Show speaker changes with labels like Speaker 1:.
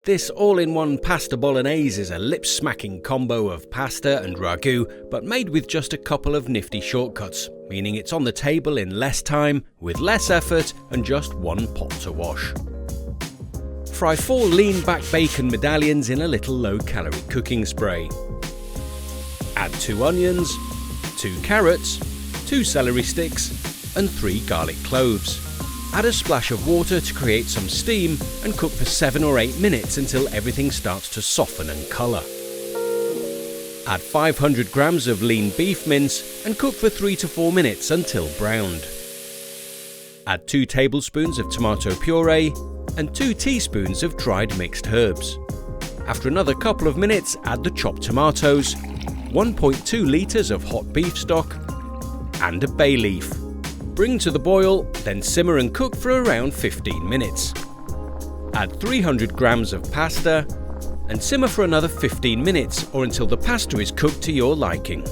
Speaker 1: This all-in-one pasta bolognese is a lip-smacking combo of pasta and ragu, but made with just a couple of nifty shortcuts, meaning it's on the table in less time, with less effort, and just one pot to wash. Fry 4 lean-back bacon medallions in a little low-calorie cooking spray. Add 2 onions, 2 carrots, 2 celery sticks, and 3 garlic cloves. Add a splash of water to create some steam and cook for 7 or 8 minutes until everything starts to soften and colour. Add 500 grams of lean beef mince and cook for 3 to 4 minutes until browned. Add 2 tablespoons of tomato puree and 2 teaspoons of dried mixed herbs. After another couple of minutes, add the chopped tomatoes, 1.2 litres of hot beef stock, and a bay leaf. Bring to the boil, then simmer and cook for around 15 minutes. Add 300 grams of pasta and simmer for another 15 minutes or until the pasta is cooked to your liking.